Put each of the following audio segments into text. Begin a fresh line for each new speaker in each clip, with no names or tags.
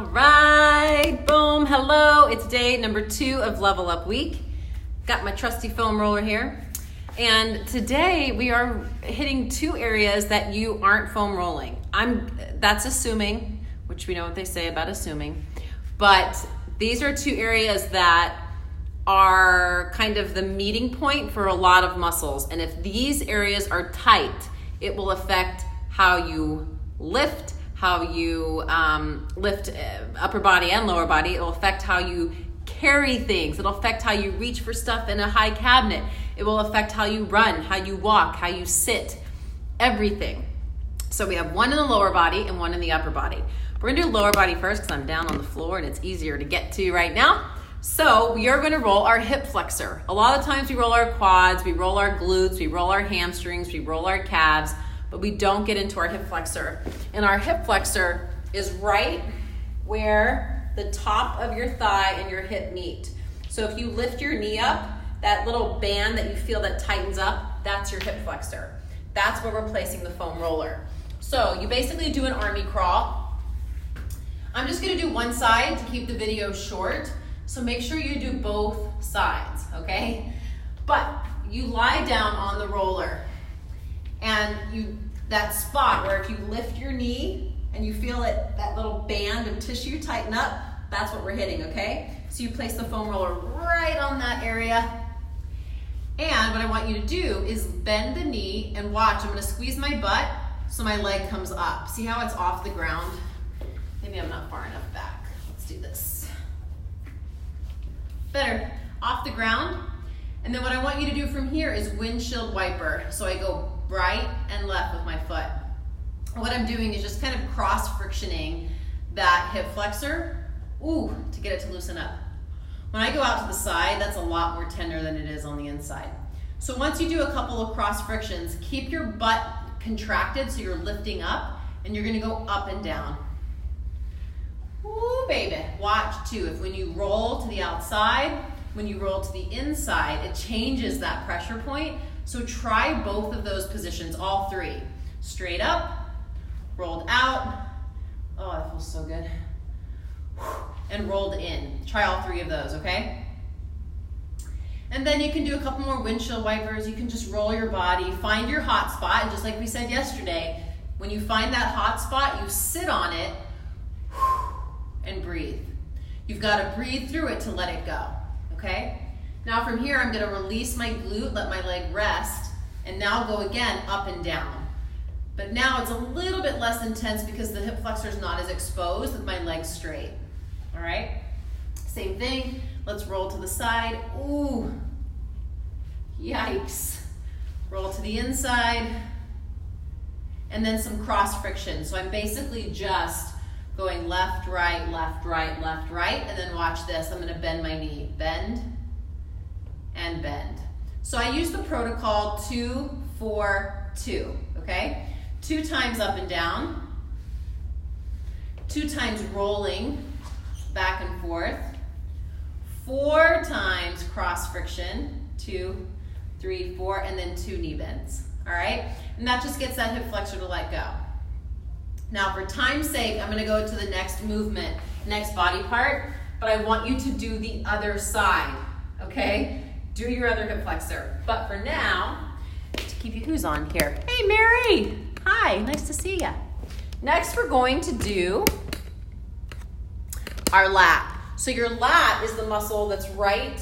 All right, boom, hello. It's day number 2 of Level Up Week. Got my trusty foam roller here. And today we are hitting 2 areas that you aren't foam rolling. That's assuming, which we know what they say about assuming, but these are 2 areas that are kind of the meeting point for a lot of muscles. And if these areas are tight, it will affect how you lift, how you lift upper body and lower body. It will affect how you carry things. It'll affect how you reach for stuff in a high cabinet. It will affect how you run, how you walk, how you sit, everything. So we have one in the lower body and one in the upper body. We're gonna do lower body first because I'm down on the floor and it's easier to get to right now. So we are gonna roll our hip flexor. A lot of times we roll our quads, we roll our glutes, we roll our hamstrings, we roll our calves, but we don't get into our hip flexor. And our hip flexor is right where the top of your thigh and your hip meet. So if you lift your knee up, that little band that you feel that tightens up, that's your hip flexor. That's where we're placing the foam roller. So you basically do an army crawl. I'm just gonna do one side to keep the video short, so make sure you do both sides, okay? But you lie down on the roller, and that spot where if you lift your knee and you feel it, that little band of tissue tighten up, that's what we're hitting, okay? So you place the foam roller right on that area. And what I want you to do is bend the knee and watch. I'm gonna squeeze my butt so my leg comes up. See how it's off the ground? Maybe I'm not far enough back. Let's do this. Better, off the ground. And then what I want you to do from here is windshield wiper. So I go right and left with my foot. What I'm doing is just kind of cross frictioning that hip flexor, to get it to loosen up. When I go out to the side, that's a lot more tender than it is on the inside. So once you do a couple of cross frictions, keep your butt contracted so you're lifting up, and you're gonna go up and down. Ooh, baby. Watch too, if when you roll to the outside, when you roll to the inside, it changes that pressure point. So try both of those positions, all 3. Straight up, rolled out. Oh, that feels so good. And rolled in. Try all 3 of those, okay? And then you can do a couple more windshield wipers. You can just roll your body, find your hot spot, and just like we said yesterday, when you find that hot spot, you sit on it and breathe. You've got to breathe through it to let it go, okay? Now from here, I'm gonna release my glute, let my leg rest, and now go again up and down. But now it's a little bit less intense because the hip flexor is not as exposed with my legs straight, all right? Same thing, let's roll to the side. Ooh, yikes. Roll to the inside, and then some cross friction. So I'm basically just going left, right, left, right, left, right, and then watch this. I'm gonna bend my knee, bend, and bend. So I use the protocol 2-4-2, okay? 2 times up and down, 2 times rolling back and forth, 4 times cross friction, 2, 3, 4, and then 2 knee bends, all right? And that just gets that hip flexor to let go. Now for time's sake, I'm gonna go to the next movement, next body part, but I want you to do the other side, okay? Do your other hip flexor. But for now, to keep you who's on here. Hey Mary, hi, nice to see ya. Next we're going to do our lat. So your lat is the muscle that's right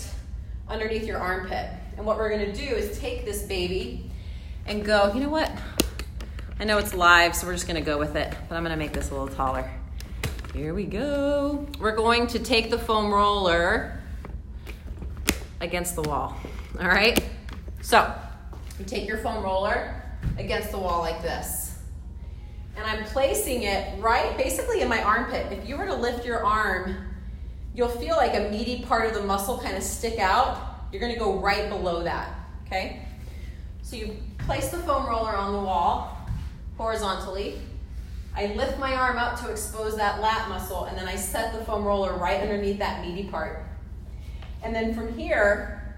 underneath your armpit. And what we're gonna do is take this baby and go, you know what? I know it's live, so we're just gonna go with it, but I'm gonna make this a little taller. Here we go. We're going to take the foam roller against the wall, all right? So, you take your foam roller against the wall like this. And I'm placing it right, basically in my armpit. If you were to lift your arm, you'll feel like a meaty part of the muscle kind of stick out. You're gonna go right below that, okay? So you place the foam roller on the wall, horizontally. I lift my arm up to expose that lat muscle, and then I set the foam roller right underneath that meaty part. And then from here,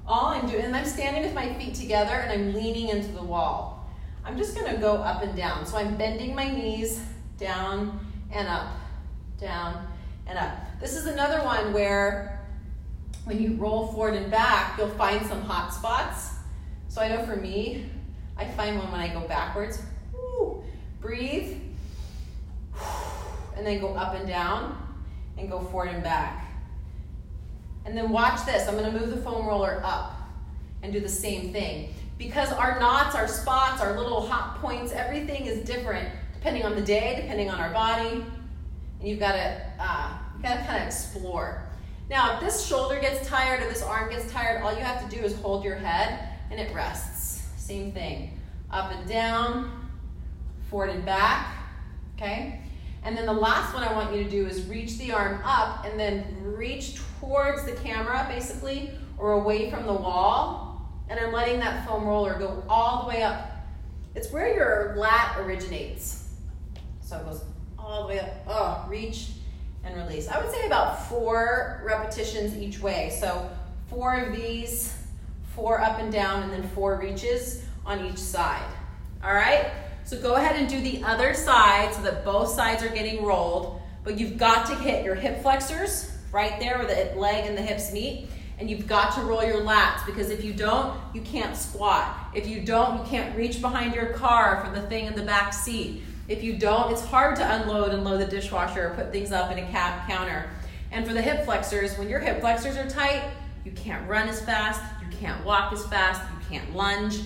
all I'm doing, and I'm standing with my feet together and I'm leaning into the wall. I'm just gonna go up and down. So I'm bending my knees down and up, down, and up. This is another one where when you roll forward and back, you'll find some hot spots. So I know for me, I find one when I go backwards. Woo, breathe, and then go up and down, and go forward and back. And then watch this. I'm going to move the foam roller up and do the same thing. Because our knots, our spots, our little hot points, everything is different depending on the day, depending on our body. And you've got to kind of explore. Now, if this shoulder gets tired or this arm gets tired, all you have to do is hold your head and it rests. Same thing. Up and down, forward and back, okay? And then the last one I want you to do is reach the arm up and then reach towards the camera, basically, or away from the wall. And I'm letting that foam roller go all the way up. It's where your lat originates. So it goes all the way up. Oh, reach and release. I would say about 4 repetitions each way. So 4 of these, 4 up and down, and then 4 reaches on each side. All right? So go ahead and do the other side so that both sides are getting rolled. But you've got to hit your hip flexors right there where the leg and the hips meet. And you've got to roll your lats, because if you don't, you can't squat. If you don't, you can't reach behind your car for the thing in the back seat. If you don't, it's hard to unload and load the dishwasher or put things up in a counter. And for the hip flexors, when your hip flexors are tight, you can't run as fast, you can't walk as fast, you can't lunge,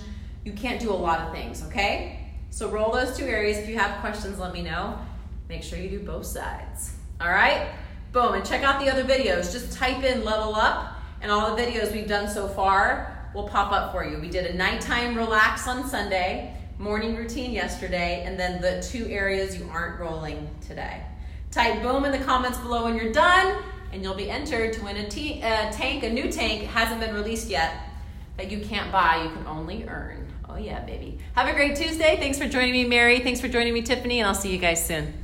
you can't do a lot of things, okay? So roll those 2 areas. If you have questions, let me know. Make sure you do both sides. All right? Boom, and check out the other videos. Just type in level up, and all the videos we've done so far will pop up for you. We did a nighttime relax on Sunday, morning routine yesterday, and then the 2 areas you aren't rolling today. Type boom in the comments below when you're done, and you'll be entered to win a tank, a new tank. It hasn't been released yet, that you can't buy, you can only earn. Oh yeah, baby. Have a great Tuesday. Thanks for joining me, Mary. Thanks for joining me, Tiffany, and I'll see you guys soon.